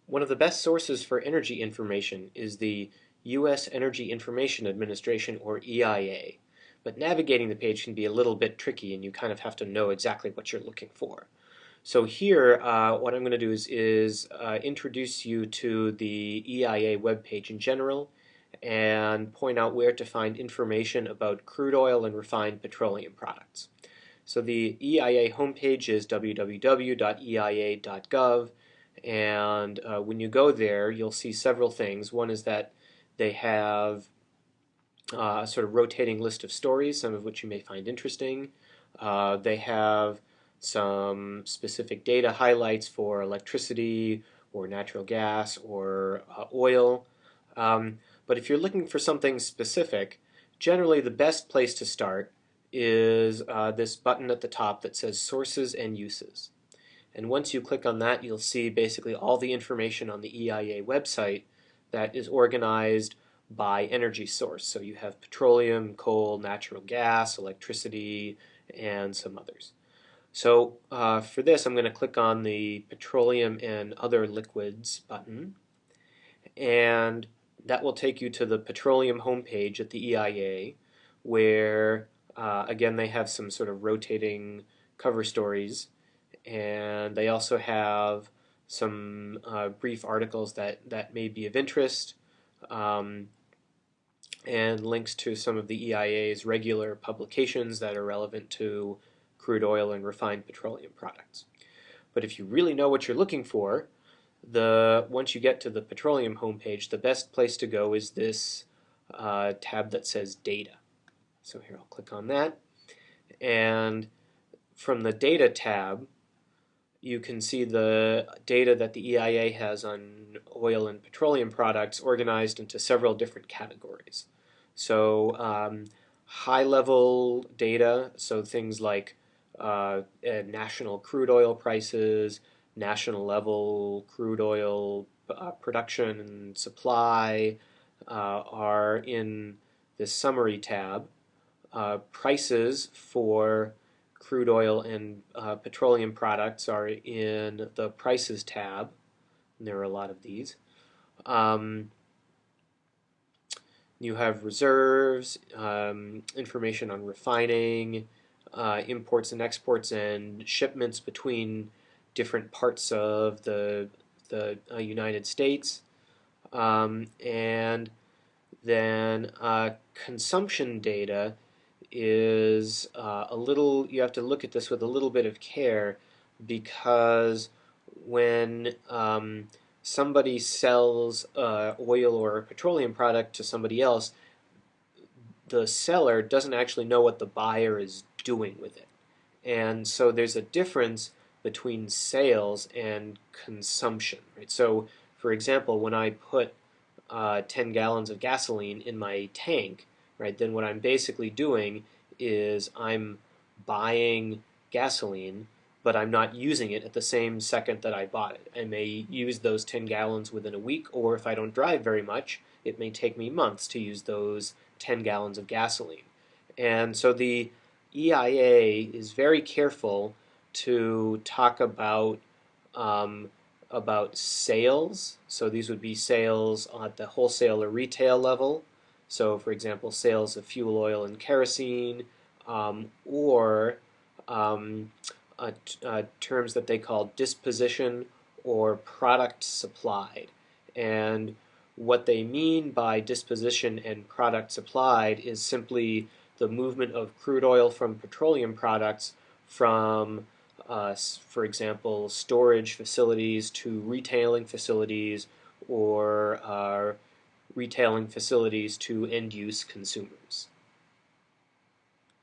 One of the best sources for energy information is the U.S. Energy Information Administration, or EIA. But navigating the page can be a little bit tricky, and you kind of have to know exactly what you're looking for. So here, what I'm going to do is introduce you to the EIA webpage in general and point out where to find information about crude oil and refined petroleum products. So the EIA homepage is www.eia.gov, and when you go there, you'll see several things. One is that they have a sort of rotating list of stories, some of which you may find interesting. They have some specific data highlights for electricity or natural gas or oil. But if you're looking for something specific, generally the best place to start is this button at the top that says Sources and Uses. And once you click on that, you'll see basically all the information on the EIA website that is organized by energy source. So you have petroleum, coal, natural gas, electricity, and some others. So for this, I'm going to click on the Petroleum and Other Liquids button, and that will take you to the petroleum homepage at the EIA, where again they have some sort of rotating cover stories, and they also have some brief articles that may be of interest, and links to some of the EIA's regular publications that are relevant to crude oil and refined petroleum products. But if you really know what you're looking for, once you get to the petroleum homepage, the best place to go is this tab that says Data. So here I'll click on that, and from the Data tab, you can see the data that the EIA has on oil and petroleum products organized into several different categories. So high-level data, so things like national crude oil prices, national level crude oil production and supply are in this summary tab. Prices for crude oil and petroleum products are in the Prices tab, and there are a lot of these. You have reserves, information on refining, imports and exports, and shipments between different parts of the United States. And then consumption data is you have to look at this with a little bit of care, because when somebody sells oil or a petroleum product to somebody else, the seller doesn't actually know what the buyer is doing with it. And so there's a difference between sales and consumption, right? So for example, when I put 10 gallons of gasoline in my tank, right, then what I'm basically doing is I'm buying gasoline, but I'm not using it at the same second that I bought it. I may use those 10 gallons within a week, or if I don't drive very much, it may take me months to use those 10 gallons of gasoline. And so the EIA is very careful to talk about sales. So these would be sales at the wholesale or retail level. So for example, sales of fuel oil and kerosene, or terms that they call disposition or product supplied. And what they mean by disposition and product supplied is simply the movement of crude oil from petroleum products from, for example, storage facilities to retailing facilities, or retailing facilities to end-use consumers.